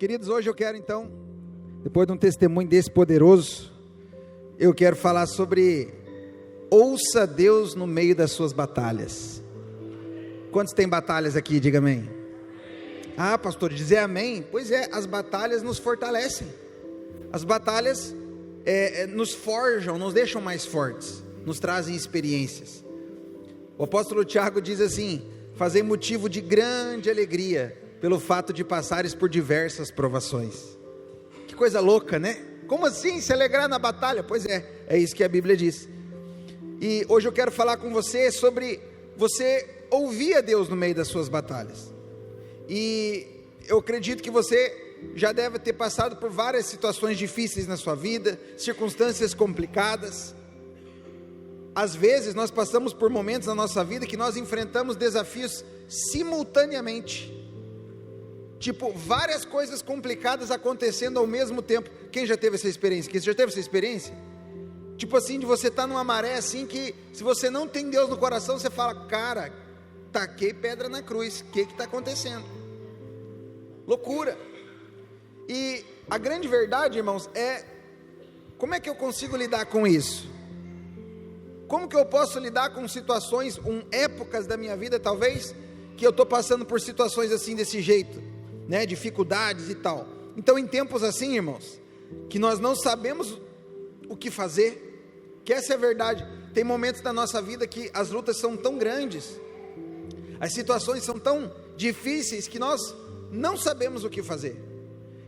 Queridos, hoje eu quero então, depois de um testemunho desse poderoso, eu quero falar sobre ouça Deus no meio das suas batalhas. Quantos tem batalhas aqui? Diga amém. Ah, pastor, dizer amém? Pois é, as batalhas nos fortalecem, as batalhas nos forjam, nos deixam mais fortes, nos trazem experiências. O apóstolo Tiago diz assim: fazei motivo de grande alegria pelo fato de passares por diversas provações. Que coisa louca, né? Como assim se alegrar na batalha? Pois é isso que a Bíblia diz. E hoje eu quero falar com você sobre você ouvir a Deus no meio das suas batalhas. E eu acredito que você já deve ter passado por várias situações difíceis na sua vida, circunstâncias complicadas. Às vezes nós passamos por momentos na nossa vida que nós enfrentamos desafios simultaneamente, tipo várias coisas complicadas acontecendo ao mesmo tempo. Quem já teve essa experiência? Quem já teve essa experiência? Tipo assim, de você estar numa maré assim que, se você não tem Deus no coração, você fala: cara, taquei pedra na cruz, o que está acontecendo? Loucura. E a grande verdade, irmãos, é: como é que eu consigo lidar com isso? Como que eu posso lidar com situações, épocas da minha vida talvez, que eu estou passando por situações assim desse jeito, né, dificuldades e tal. Então em tempos assim, irmãos, que nós não sabemos o que fazer, que essa é a verdade. Tem momentos da nossa vida que as lutas são tão grandes, as situações são tão difíceis que nós não sabemos o que fazer.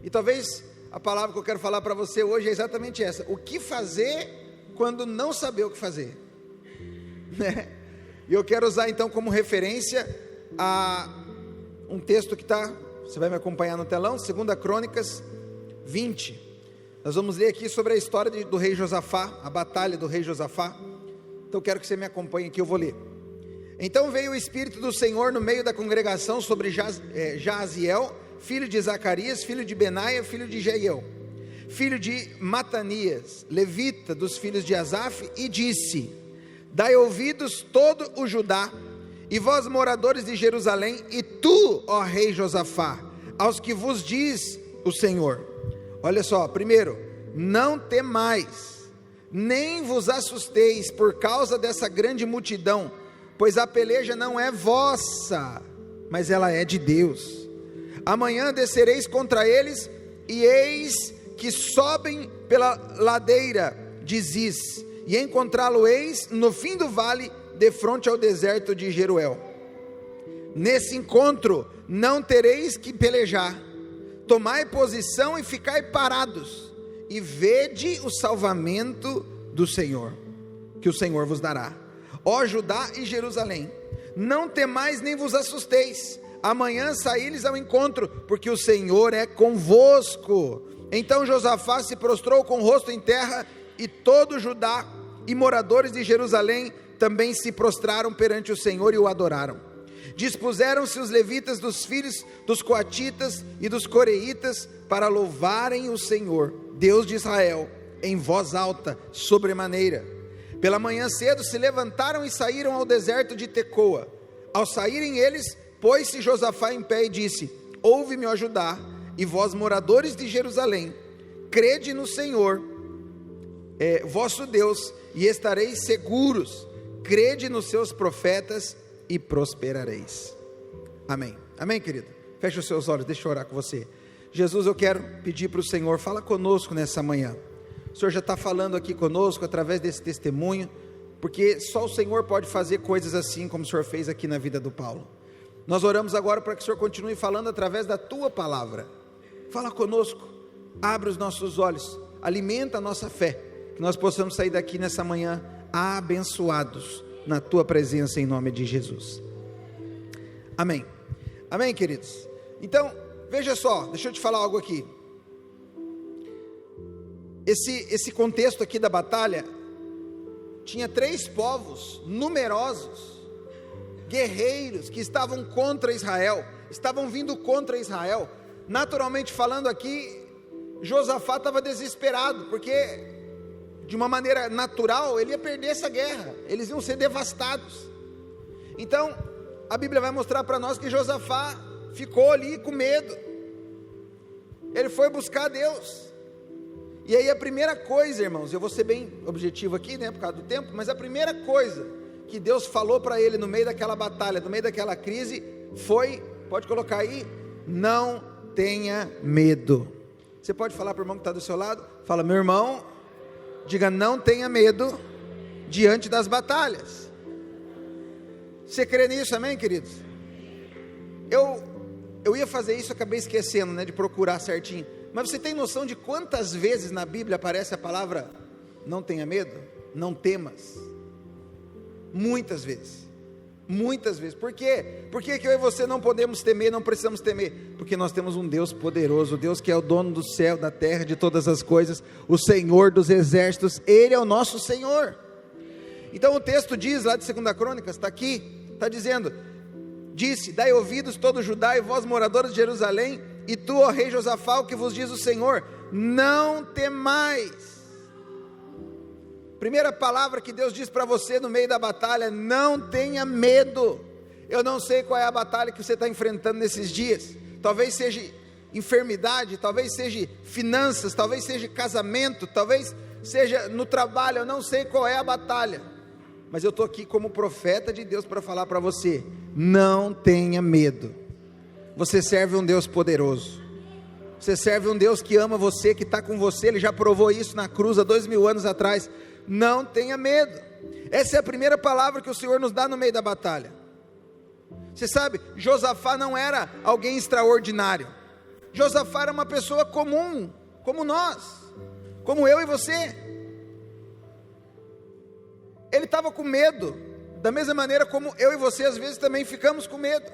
E talvez a palavra que eu quero falar para você hoje é exatamente essa: o que fazer quando não saber o que fazer, né? E eu quero usar então como referência um texto que está, você vai me acompanhar no telão, 2 Crônicas 20. Nós vamos ler aqui sobre a história do rei Josafá, a batalha do rei Josafá. Então eu quero que você me acompanhe aqui, eu vou ler. Então veio o Espírito do Senhor no meio da congregação sobre Jaaziel, filho de Zacarias, filho de Benaia, filho de Jeiel, filho de Matanias, levita dos filhos de Asaf, e disse: dai ouvidos todo o Judá, e vós moradores de Jerusalém, e tu, ó rei Josafá, aos que vos diz o Senhor. Olha só, primeiro, não temais, nem vos assusteis por causa dessa grande multidão, pois a peleja não é vossa, mas ela é de Deus. Amanhã descereis contra eles, e eis que sobem pela ladeira de Ziz, e encontrá-lo-eis no fim do vale, defronte ao deserto de Jeruel. Nesse encontro não tereis que pelejar, tomai posição e ficai parados, e vede o salvamento do Senhor, que o Senhor vos dará, ó Judá e Jerusalém. Não temais nem vos assusteis, amanhã saí-lhes ao encontro, porque o Senhor é convosco. Então Josafá se prostrou com o rosto em terra, e todo Judá e moradores de Jerusalém também se prostraram perante o Senhor e o adoraram. Dispuseram-se os levitas dos filhos dos coatitas e dos coreitas para louvarem o Senhor, Deus de Israel, em voz alta, sobremaneira. Pela manhã cedo se levantaram e saíram ao deserto de Tecoa. Ao saírem eles, pôs-se Josafá em pé e disse: ouve-me, ó Judá, e vós moradores de Jerusalém, crede no Senhor, vosso Deus, e estareis seguros. Crede nos seus profetas e prosperareis. Amém. Amém, querido? Feche os seus olhos, deixa eu orar com você. Jesus, eu quero pedir para o Senhor, fala conosco nessa manhã. O Senhor já está falando aqui conosco através desse testemunho, porque só o Senhor pode fazer coisas assim como o Senhor fez aqui na vida do Paulo. Nós oramos agora para que o Senhor continue falando através da tua palavra. Fala conosco, abre os nossos olhos, alimenta a nossa fé, que nós possamos sair daqui nessa manhã abençoados na tua presença, em nome de Jesus. Amém. Amém, queridos? Então, veja só, deixa eu te falar algo aqui. Esse contexto aqui da batalha tinha 3 povos numerosos, guerreiros, que estavam contra Israel, estavam vindo contra Israel. Naturalmente falando aqui, Josafá estava desesperado, porque de uma maneira natural ele ia perder essa guerra, eles iam ser devastados. Então a Bíblia vai mostrar para nós que Josafá ficou ali com medo. Ele foi buscar Deus. E aí a primeira coisa, irmãos, eu vou ser bem objetivo aqui, por causa do tempo, mas a primeira coisa que Deus falou para ele no meio daquela batalha, no meio daquela crise, foi, pode colocar aí, não tenha medo. Você pode falar para o irmão que está do seu lado? Fala, meu irmão, diga, não tenha medo diante das batalhas. Você crê nisso, amém, queridos? Eu ia fazer isso, acabei esquecendo, de procurar certinho. Mas você tem noção de quantas vezes na Bíblia aparece a palavra não tenha medo? Não temas. Muitas vezes. Muitas vezes. Por quê? Por que eu e você não podemos temer, não precisamos temer? Porque nós temos um Deus poderoso, o Deus que é o dono do céu, da terra, de todas as coisas, o Senhor dos exércitos, Ele é o nosso Senhor. Então o texto diz lá de 2 Crônicas, está aqui, está dizendo, disse, dai ouvidos todo Judá e vós moradores de Jerusalém, e tu, ó rei Josafá, o que vos diz o Senhor, não temais. Primeira palavra que Deus diz para você no meio da batalha, não tenha medo. Eu não sei qual é a batalha que você está enfrentando nesses dias, talvez seja enfermidade, talvez seja finanças, talvez seja casamento, talvez seja no trabalho, eu não sei qual é a batalha, mas eu estou aqui como profeta de Deus para falar para você, não tenha medo. Você serve um Deus poderoso, você serve um Deus que ama você, que está com você, Ele já provou isso na cruz há 2000 anos atrás. Não tenha medo. Essa é a primeira palavra que o Senhor nos dá no meio da batalha. Você sabe, Josafá não era alguém extraordinário, Josafá era uma pessoa comum, como nós, como eu e você. Ele estava com medo, da mesma maneira como eu e você às vezes também ficamos com medo.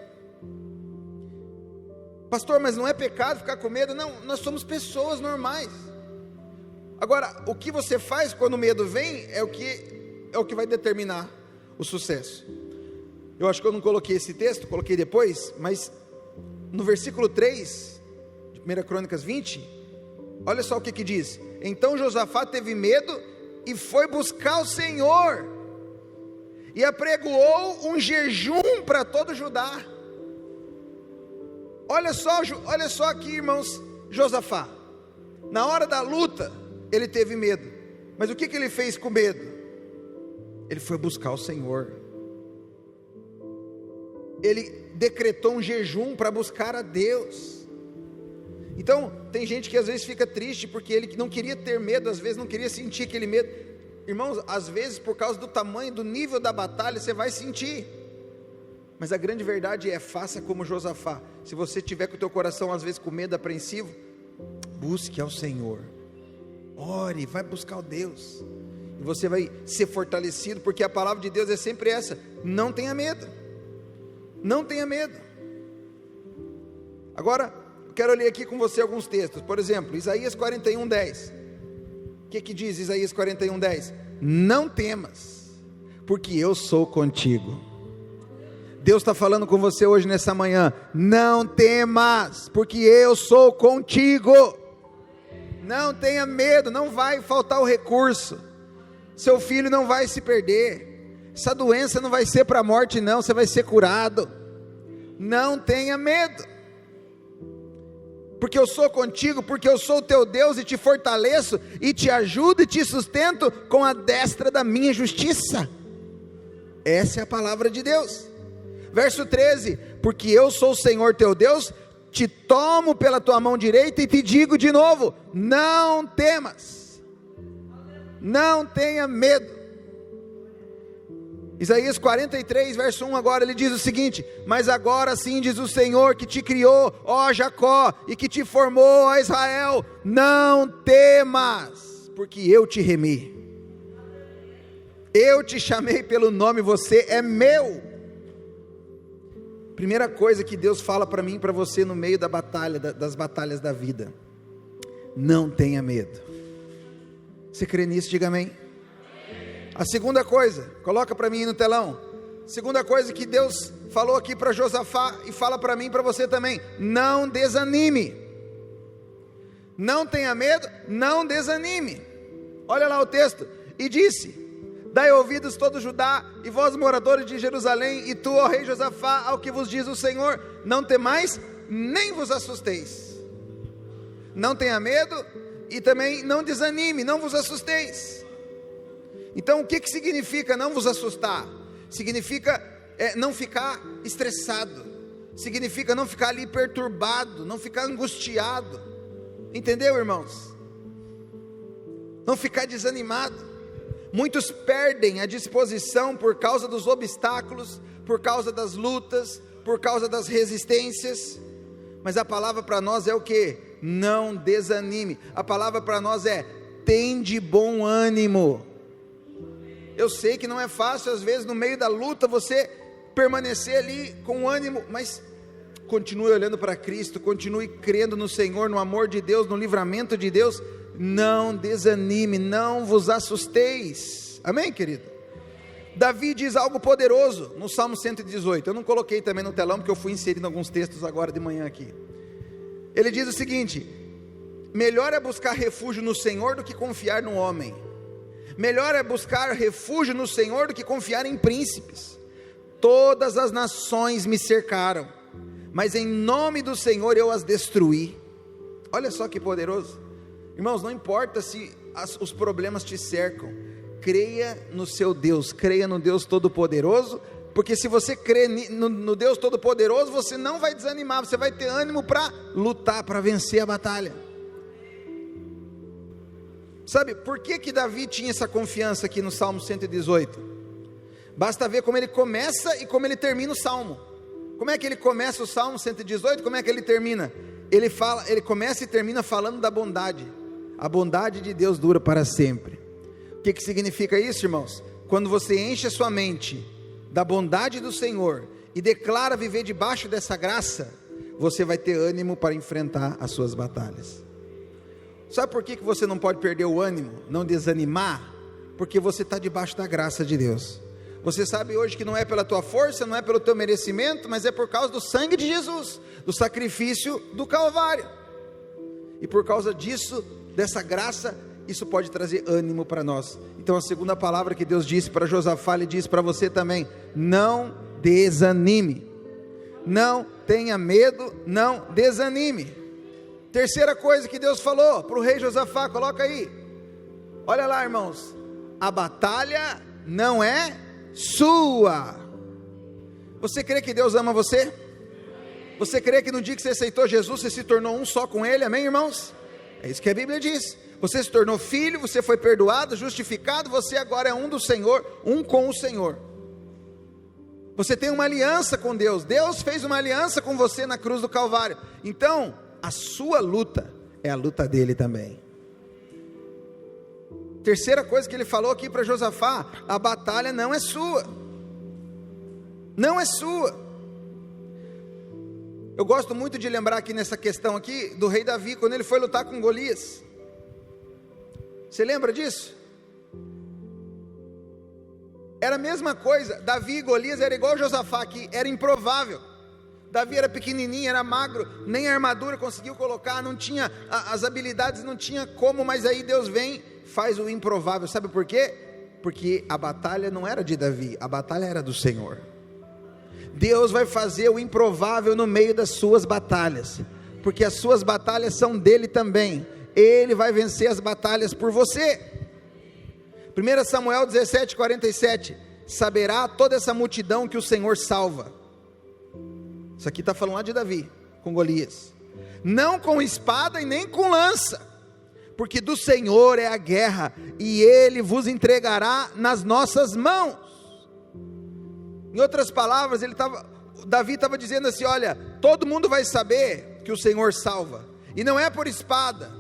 Pastor, mas não é pecado ficar com medo? Não, nós somos pessoas normais. Agora, o que você faz quando o medo vem é o que vai determinar o sucesso. Eu acho que eu não coloquei esse texto, coloquei depois, mas no versículo 3 de 1 Crônicas 20, olha só o que diz: então Josafá teve medo e foi buscar o Senhor, e apregoou um jejum para todo Judá. Olha só aqui, irmãos, Josafá, na hora da luta, ele teve medo, mas o que ele fez com medo? Ele foi buscar o Senhor, ele decretou um jejum para buscar a Deus. Então, tem gente que às vezes fica triste, porque ele não queria ter medo, às vezes não queria sentir aquele medo. Irmãos, às vezes por causa do tamanho, do nível da batalha, você vai sentir, mas a grande verdade é, faça como Josafá. Se você tiver com o teu coração às vezes com medo, apreensivo, busque ao Senhor, ore, vai buscar o Deus, e você vai ser fortalecido, porque a palavra de Deus é sempre essa: não tenha medo, não tenha medo. Agora, eu quero ler aqui com você alguns textos. Por exemplo, Isaías 41:10, o que diz Isaías 41:10? Não temas, porque eu sou contigo. Deus está falando com você hoje nessa manhã: não temas, porque eu sou contigo. Não tenha medo, não vai faltar o recurso, seu filho não vai se perder, essa doença não vai ser para a morte não, você vai ser curado. Não tenha medo, porque eu sou contigo, porque eu sou o teu Deus e te fortaleço, e te ajudo e te sustento com a destra da minha justiça. Essa é a palavra de Deus. Verso 13, porque eu sou o Senhor teu Deus, te tomo pela tua mão direita e te digo de novo, não temas, não tenha medo. Isaías 43, verso 1 agora, ele diz o seguinte: mas agora sim diz o Senhor que te criou, ó Jacó, e que te formou, ó Israel, não temas, porque eu te remi, eu te chamei pelo nome, você é meu. Primeira coisa que Deus fala para mim e para você no meio da batalha, das batalhas da vida: não tenha medo. Você crê nisso? Diga amém. A segunda coisa, coloca para mim no telão, segunda coisa que Deus falou aqui para Josafá e fala para mim e para você também: não desanime, não tenha medo, não desanime. Olha lá o texto, e disse: dai ouvidos todo Judá e vós moradores de Jerusalém, e tu, ó rei Josafá, ao que vos diz o Senhor, não temais, nem vos assusteis. não tenha medo e também não desanime, não vos assusteis. Então o que significa não vos assustar? Significa não ficar estressado, significa não ficar ali perturbado, não ficar angustiado, entendeu, irmãos? Não ficar desanimado. Muitos perdem a disposição por causa dos obstáculos, por causa das lutas, por causa das resistências, mas a palavra para nós é o que? Não desanime. A palavra para nós é: tende bom ânimo. Eu sei que não é fácil, às vezes no meio da luta, você permanecer ali com ânimo, mas continue olhando para Cristo, continue crendo no Senhor, no amor de Deus, no livramento de Deus. Não desanime, não vos assusteis. Amém, querido? Davi diz algo poderoso no Salmo 118, eu não coloquei também no telão, porque eu fui inserindo alguns textos agora de manhã aqui. Ele diz o seguinte: melhor é buscar refúgio no Senhor do que confiar no homem, melhor é buscar refúgio no Senhor do que confiar em príncipes. Todas as nações me cercaram, mas em nome do Senhor eu as destruí. Olha só que poderoso. Irmãos, não importa se os problemas te cercam, creia no seu Deus, creia no Deus Todo-Poderoso, porque se você crê no Deus Todo-Poderoso, você não vai desanimar, você vai ter ânimo para lutar, para vencer a batalha. Sabe, por que Davi tinha essa confiança aqui no Salmo 118? Basta ver como ele começa e como ele termina o Salmo. Como é que ele começa o Salmo 118, como é que ele termina? Ele começa e termina falando da bondade. A bondade de Deus dura para sempre. O que significa isso, irmãos? Quando você enche a sua mente da bondade do Senhor e declara viver debaixo dessa graça, você vai ter ânimo para enfrentar as suas batalhas. Sabe por que você não pode perder o ânimo, não desanimar? Porque você está debaixo da graça de Deus. Você sabe hoje que não é pela tua força, não é pelo teu merecimento, mas é por causa do sangue de Jesus, do sacrifício do Calvário. E por causa disso, dessa graça, isso pode trazer ânimo para nós. Então a segunda palavra que Deus disse para Josafá, Ele disse para você também: não desanime, não tenha medo, não desanime. Terceira coisa que Deus falou para o rei Josafá, coloca aí, olha lá, irmãos: a batalha não é sua. Você crê que Deus ama você? Você crê que no dia que você aceitou Jesus, você se tornou um só com Ele? Amém, irmãos? É isso que a Bíblia diz. Você se tornou filho, você foi perdoado, justificado, você agora é um do Senhor, um com o Senhor. Você tem uma aliança com Deus. Deus fez uma aliança com você na cruz do Calvário. Então, a sua luta é a luta dele também. Terceira coisa que ele falou aqui para Josafá: a batalha não é sua. Não é sua. Eu gosto muito de lembrar aqui nessa questão aqui do rei Davi, quando ele foi lutar com Golias. Você lembra disso? Era a mesma coisa. Davi e Golias era igual Josafá aqui, era improvável. Davi era pequenininho, era magro, nem a armadura conseguiu colocar, não tinha as habilidades, não tinha como, mas aí Deus vem, faz o improvável. Sabe por quê? Porque a batalha não era de Davi, a batalha era do Senhor. Deus vai fazer o improvável no meio das suas batalhas, porque as suas batalhas são dele também. Ele vai vencer as batalhas por você. 1 Samuel 17:47, saberá toda essa multidão que o Senhor salva. Isso aqui está falando lá de Davi, com Golias. Não com espada e nem com lança, porque do Senhor é a guerra, e Ele vos entregará nas nossas mãos. Em outras palavras, Davi estava dizendo assim: olha, todo mundo vai saber que o Senhor salva, e não é por espada,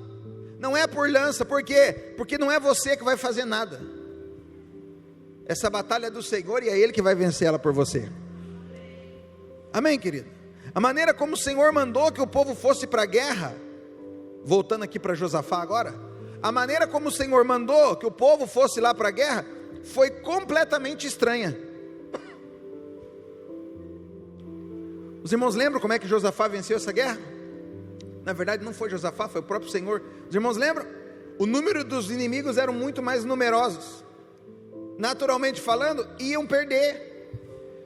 não é por lança. Por quê? Porque não é você que vai fazer nada. Essa batalha é do Senhor e é Ele que vai vencer ela por você. Amém, querido? A maneira como o Senhor mandou que o povo fosse para a guerra, voltando aqui para Josafá agora, a maneira como o Senhor mandou que o povo fosse lá para a guerra, foi completamente estranha. Os irmãos lembram como é que Josafá venceu essa guerra? Na verdade não foi Josafá, foi o próprio Senhor. Os irmãos lembram? O número dos inimigos eram muito mais numerosos. Naturalmente falando, iam perder.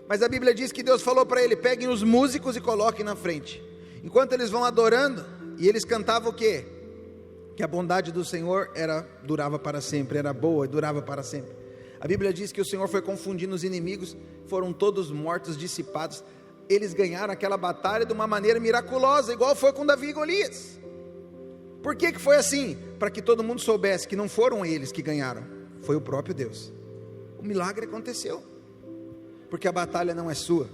Mas a Bíblia diz que Deus falou para ele: peguem os músicos e coloquem na frente. Enquanto eles vão adorando, e eles cantavam o quê? que a bondade do Senhor durava para sempre, era boa e durava para sempre. A Bíblia diz que o Senhor foi confundindo os inimigos, foram todos mortos, dissipados. Eles ganharam aquela batalha de uma maneira miraculosa, igual foi com Davi e Golias. Por que foi assim? Para que todo mundo soubesse que não foram eles que ganharam, foi o próprio Deus. O milagre aconteceu, porque a batalha não é sua,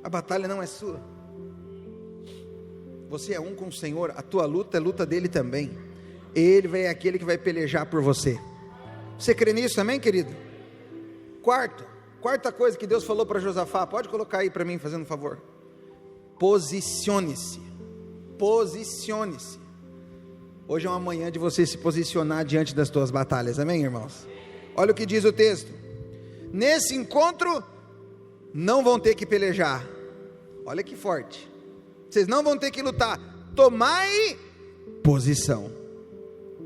a batalha não é sua. Você é um com o Senhor, a tua luta é luta dele também. Ele é aquele que vai pelejar por você. Você crê nisso, amém, querido? Quarta coisa que Deus falou para Josafá, pode colocar aí para mim, fazendo um favor. Posicione-se. Posicione-se. Hoje é uma manhã de você se posicionar diante das tuas batalhas, amém, irmãos? Olha o que diz o texto: nesse encontro não vão ter que pelejar. Olha que forte. Vocês não vão ter que lutar. Tomai posição.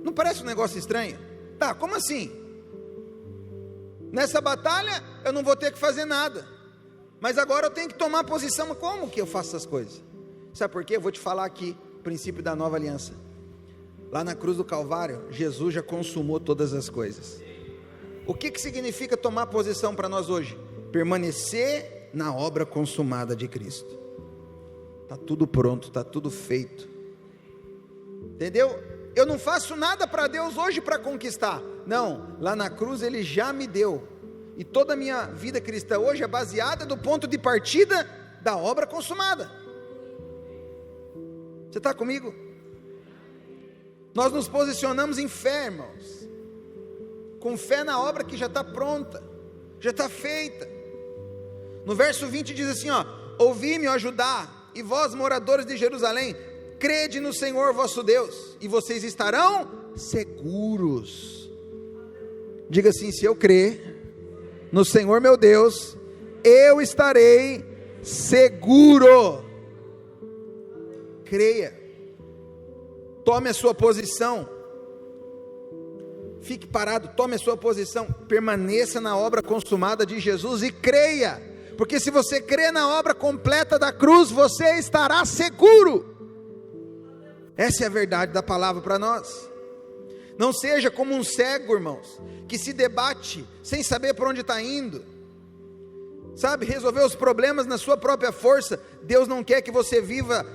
Não parece um negócio estranho? Tá, como assim? Nessa batalha eu não vou ter que fazer nada, mas agora eu tenho que tomar posição. Como que eu faço essas coisas? Sabe por quê? Eu vou te falar aqui o princípio da nova aliança. Lá na cruz do Calvário, Jesus já consumou todas as coisas. O que significa tomar posição para nós hoje? Permanecer na obra consumada de Cristo. Está tudo pronto, está tudo feito. Entendeu? Eu não faço nada para Deus hoje para conquistar. Não, lá na cruz Ele já me deu. E toda a minha vida cristã hoje é baseada do ponto de partida da obra consumada. Você está comigo? Nós nos posicionamos em fé, irmãos, com fé na obra que já está pronta, já está feita. No verso 20 diz assim, ó: ouvi-me, ó Judá, e vós, moradores de Jerusalém, crede no Senhor vosso Deus, e vocês estarão seguros. Diga assim: se eu crer no Senhor meu Deus, eu estarei seguro. Creia, tome a sua posição, fique parado, tome a sua posição, permaneça na obra consumada de Jesus e creia, porque se você crê na obra completa da cruz, você estará seguro. Essa é a verdade da palavra para nós. Não seja como um cego, irmãos, que se debate sem saber para onde está indo, sabe, resolver os problemas na sua própria força. Deus não quer que você viva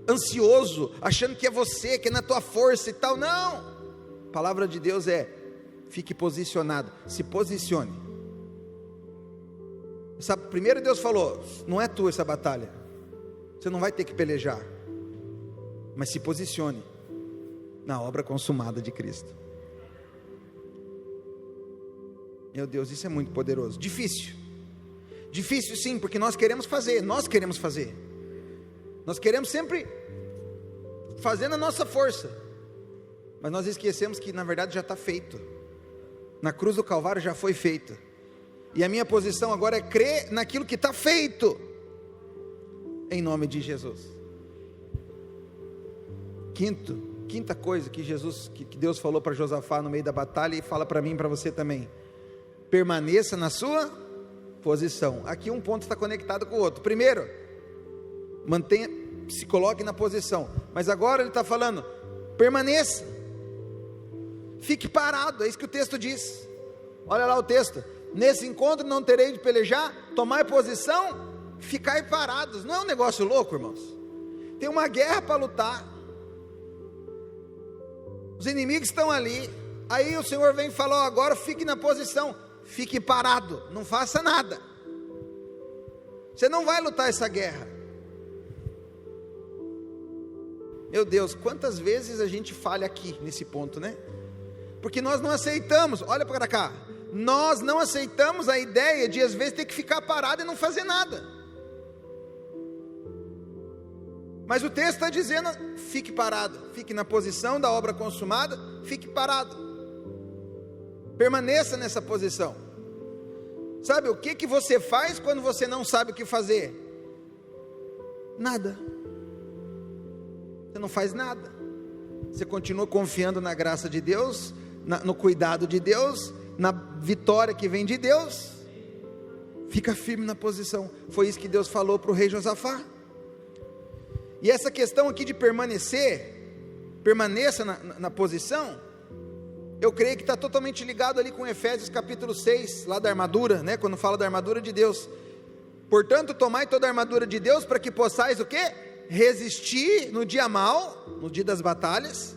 ansioso, achando que é você, que é na tua força e tal. Não, a palavra de Deus é: fique posicionado, se posicione. Sabe, primeiro Deus falou: não é tua essa batalha, você não vai ter que pelejar, mas se posicione na obra consumada de Cristo. Meu Deus, isso é muito poderoso. Difícil sim, porque nós queremos fazer, nós queremos sempre fazer na nossa força, mas nós esquecemos que na verdade já está feito, na cruz do Calvário já foi feito, e a minha posição agora é crer naquilo que está feito, em nome de Jesus. Quinta coisa que Deus falou para Josafá no meio da batalha, e fala para mim e para você também: permaneça na sua posição. Aqui um ponto está conectado com o outro. Primeiro, se coloque na posição, mas agora ele está falando: permaneça, fique parado. É isso que o texto diz. Olha lá o texto: nesse encontro não terei de pelejar, tomai posição, ficai parados. Não é um negócio louco, irmãos? Tem uma guerra para lutar, os inimigos estão ali, aí o Senhor vem e fala: agora fique na posição, fique parado, não faça nada. Você não vai lutar essa guerra. Meu Deus, quantas vezes a gente falha aqui nesse ponto, né? Porque nós não aceitamos, olha para cá, nós não aceitamos a ideia de às vezes ter que ficar parado e não fazer nada. Mas o texto está dizendo: fique parado, fique na posição da obra consumada, fique parado, permaneça nessa posição. Sabe o que você faz quando você não sabe o que fazer? Nada. Você não faz nada, você continua confiando na graça de Deus, no cuidado de Deus, na vitória que vem de Deus. Fica firme na posição. Foi isso que Deus falou para o rei Josafá. E essa questão aqui de permanecer, permaneça na posição, eu creio que está totalmente ligado ali com Efésios capítulo 6, lá da armadura, né? Quando fala da armadura de Deus. Portanto, tomai toda a armadura de Deus, para que possais o quê? Resistir no dia mau, no dia das batalhas.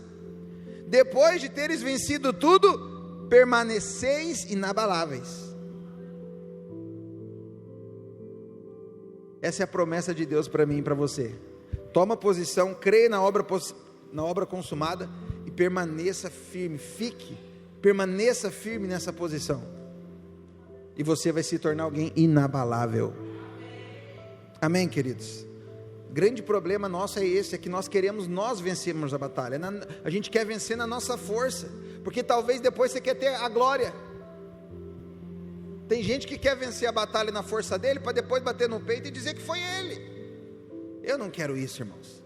Depois de teres vencido tudo, permaneceis inabaláveis. Essa é a promessa de Deus para mim e para você. Toma posição, creia na obra consumada e permaneça firme, permaneça firme nessa posição. E você vai se tornar alguém inabalável. Amém, queridos? Grande problema nosso é esse, é que nós vencermos a batalha, a gente quer vencer na nossa força, porque talvez depois você quer ter a glória. Tem gente que quer vencer a batalha na força dele, para depois bater no peito e dizer que foi ele. Eu não quero isso, irmãos.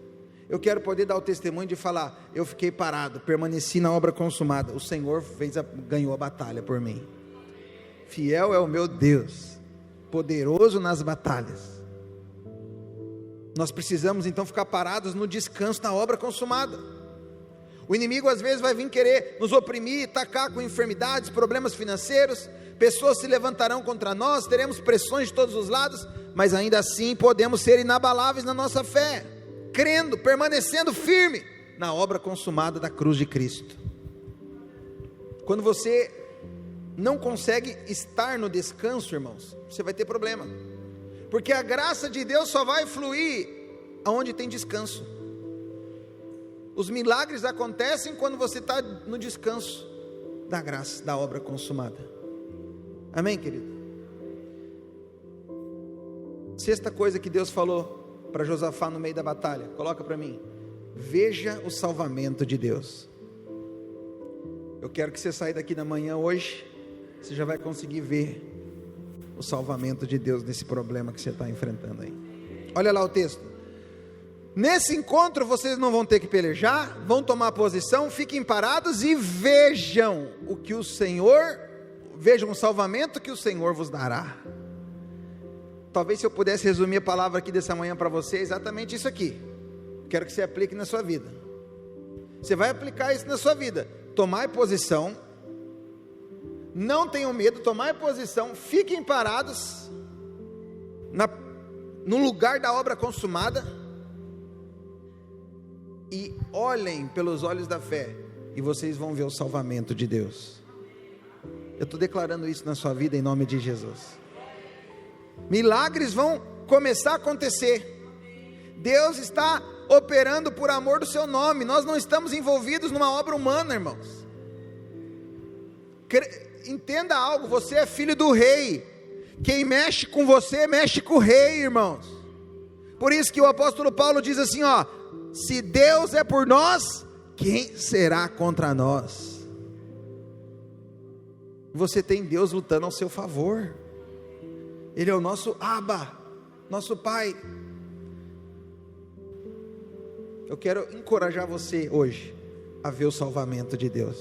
Eu quero poder dar o testemunho de falar, eu fiquei parado, permaneci na obra consumada, o Senhor ganhou a batalha por mim. Fiel é o meu Deus, poderoso nas batalhas. Nós precisamos então ficar parados no descanso da obra consumada. O inimigo às vezes vai vir querer nos oprimir, atacar com enfermidades, problemas financeiros, pessoas se levantarão contra nós, teremos pressões de todos os lados, mas ainda assim podemos ser inabaláveis na nossa fé, crendo, permanecendo firme na obra consumada da cruz de Cristo. Quando você não consegue estar no descanso, irmãos, você vai ter problema, porque a graça de Deus só vai fluir aonde tem descanso. Os milagres acontecem quando você está no descanso da graça, da obra consumada. Amém, querido? Sexta coisa que Deus falou para Josafá no meio da batalha, coloca para mim: veja o salvamento de Deus. Eu quero que você saia daqui da manhã hoje, você já vai conseguir ver o salvamento de Deus nesse problema que você está enfrentando aí. Olha lá o texto. Nesse encontro vocês não vão ter que pelejar, vão tomar posição, fiquem parados e vejam vejam o salvamento que o Senhor vos dará. Talvez se eu pudesse resumir a palavra aqui dessa manhã para você, é exatamente isso aqui. Quero que você aplique na sua vida. Você vai aplicar isso na sua vida. Tomai posição, não tenham medo, tomai posição, fiquem parados no lugar da obra consumada, e olhem pelos olhos da fé, e vocês vão ver o salvamento de Deus. Eu estou declarando isso na sua vida em nome de Jesus. Milagres vão começar a acontecer. Deus está operando por amor do seu nome. Nós não estamos envolvidos numa obra humana, irmãos. Entenda algo, você é filho do rei. Quem mexe com você, mexe com o rei, irmãos. Por isso que o apóstolo Paulo diz assim, se Deus é por nós, quem será contra nós? Você tem Deus lutando ao seu favor. Ele é o nosso Abba, nosso Pai. Eu quero encorajar você hoje a ver o salvamento de Deus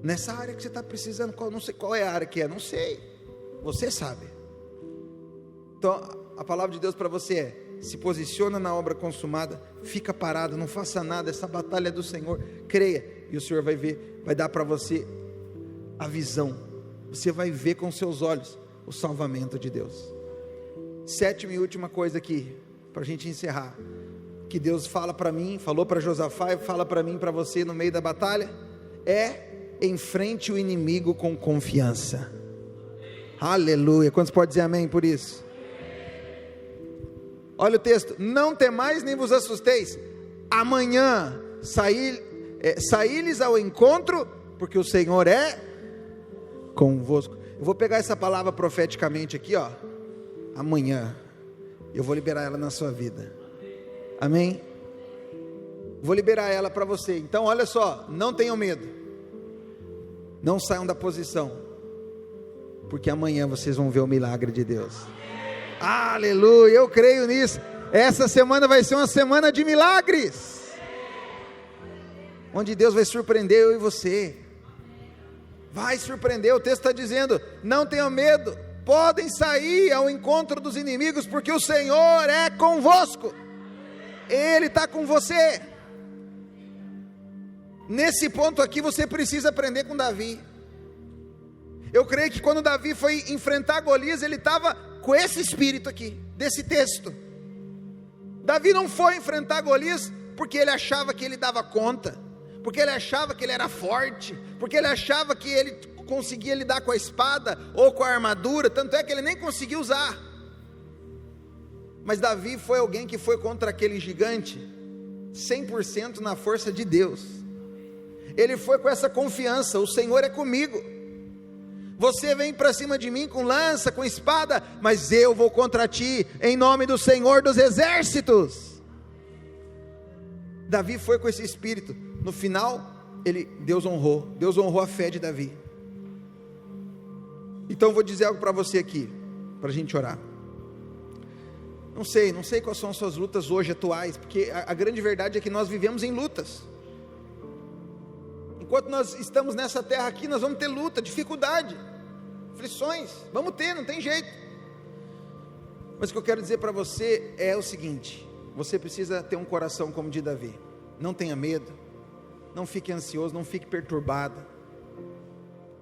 nessa área que você está precisando. Não sei qual é a área que é, não sei, você sabe. Então a palavra de Deus para você é: se posiciona na obra consumada, fica parado, não faça nada, essa batalha é do Senhor, creia, e o Senhor vai ver, vai dar para você a visão, você vai ver com seus olhos o salvamento de Deus. Sétima e última coisa aqui, para a gente encerrar, que Deus fala para mim, falou para Josafá e fala para mim, para você no meio da batalha, enfrente o inimigo com confiança. Aleluia, quantos podem dizer amém por isso? Olha o texto: não temais nem vos assusteis, amanhã saí-lhes ao encontro, porque o Senhor é convosco. Eu vou pegar essa palavra profeticamente aqui, amanhã, eu vou liberar ela na sua vida, amém? Vou liberar ela para você. Então olha só, não tenham medo, não saiam da posição, porque amanhã vocês vão ver o milagre de Deus. Aleluia, eu creio nisso. Essa semana vai ser uma semana de milagres, onde Deus vai surpreender eu e você. Vai surpreender. O texto está dizendo: não tenham medo, podem sair ao encontro dos inimigos, porque o Senhor é convosco, Ele está com você. Nesse ponto aqui você precisa aprender com Davi. Eu creio que quando Davi foi enfrentar Golias, ele estava com esse espírito aqui, desse texto. Davi não foi enfrentar Golias porque ele achava que ele dava conta, porque ele achava que ele era forte, porque ele achava que ele conseguia lidar com a espada ou com a armadura, tanto é que ele nem conseguiu usar. Mas Davi foi alguém que foi contra aquele gigante 100% na força de Deus. Ele foi com essa confiança: o Senhor é comigo. Você vem para cima de mim com lança, com espada, mas eu vou contra ti, em nome do Senhor dos exércitos. Davi foi com esse espírito. No final, Deus honrou a fé de Davi. Então eu vou dizer algo para você aqui, para a gente orar. Não sei quais são as suas lutas hoje atuais, porque a grande verdade é que nós vivemos em lutas. Enquanto nós estamos nessa terra aqui, nós vamos ter luta, dificuldade, aflições, vamos ter, não tem jeito. Mas o que eu quero dizer para você é o seguinte: você precisa ter um coração como o de Davi. Não tenha medo, não fique ansioso, não fique perturbado.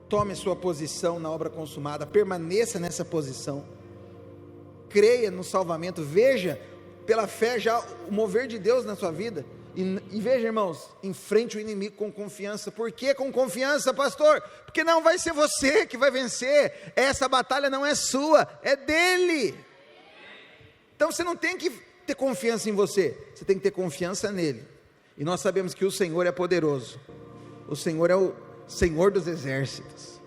Tome sua posição na obra consumada, permaneça nessa posição, creia no salvamento, veja pela fé já o mover de Deus na sua vida. E veja, irmãos, enfrente o inimigo com confiança. Por que com confiança, pastor? Porque não vai ser você que vai vencer. Essa batalha não é sua, é dele. Então você não tem que ter confiança em você, você tem que ter confiança nele. E nós sabemos que o Senhor é poderoso. O Senhor é o Senhor dos exércitos.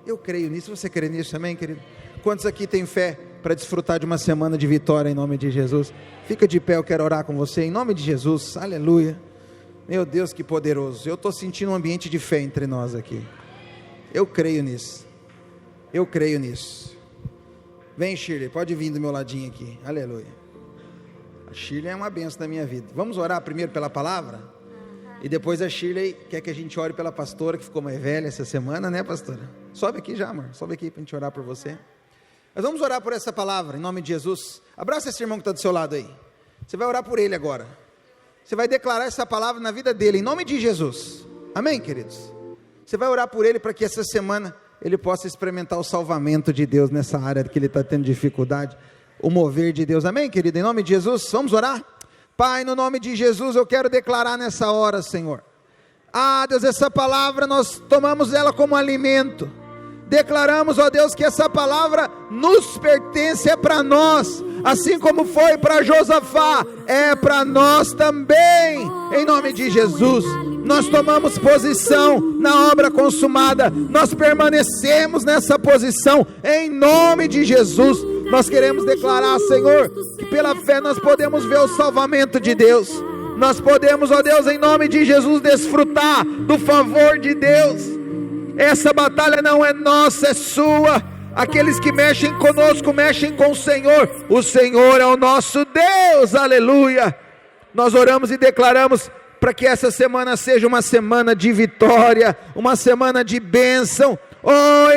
Eu creio nisso. Você crê nisso também, querido? Quantos aqui têm fé para desfrutar de uma semana de vitória em nome de Jesus? Fica de pé, eu quero orar com você em nome de Jesus. Aleluia. Meu Deus, que poderoso. Eu estou sentindo um ambiente de fé entre nós aqui. Eu creio nisso. Eu creio nisso. Vem, Shirley, pode vir do meu ladinho aqui. Aleluia. A Shirley é uma bênção na minha vida. Vamos orar primeiro pela palavra? E depois a Shirley quer que a gente ore pela pastora, que ficou mais velha essa semana, né, pastora? Sobe aqui já, amor. Sobe aqui para a gente orar por você. Nós vamos orar por essa palavra, em nome de Jesus. Abraça esse irmão que está do seu lado aí. Você vai orar por ele agora. Você vai declarar essa palavra na vida dele, em nome de Jesus. Amém, queridos? Você vai orar por ele para que essa semana ele possa experimentar o salvamento de Deus nessa área que ele está tendo dificuldade, o mover de Deus. Amém, querido? Em nome de Jesus, vamos orar? Pai, no nome de Jesus, eu quero declarar nessa hora, Senhor. Deus, essa palavra nós tomamos ela como alimento. Declaramos, ó Deus, que essa palavra nos pertence, é para nós, assim como foi para Josafá, é para nós também, em nome de Jesus. Nós tomamos posição na obra consumada, nós permanecemos nessa posição, em nome de Jesus. Nós queremos declarar, Senhor, que pela fé nós podemos ver o salvamento de Deus, nós podemos, ó Deus, em nome de Jesus, desfrutar do favor de Deus. Essa batalha não é nossa, é sua. Aqueles que mexem conosco, mexem com o Senhor é o nosso Deus, aleluia. Nós oramos e declaramos para que essa semana seja uma semana de vitória, uma semana de bênção.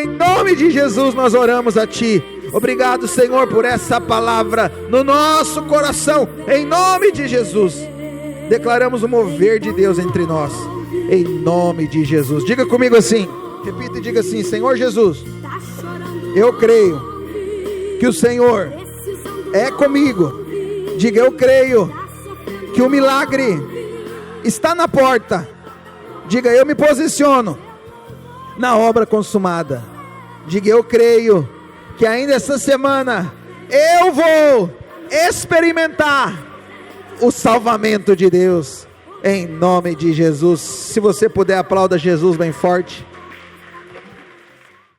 Em nome de Jesus nós oramos a Ti. Obrigado, Senhor, por essa palavra no nosso coração, em nome de Jesus. Declaramos o mover de Deus entre nós, em nome de Jesus. Diga comigo assim, repita e diga assim: Senhor Jesus, eu creio que o Senhor é comigo. Diga: eu creio que o milagre está na porta. Diga: eu me posiciono na obra consumada. Diga: eu creio que ainda essa semana eu vou experimentar o salvamento de Deus, em nome de Jesus. Se você puder, aplauda Jesus bem forte.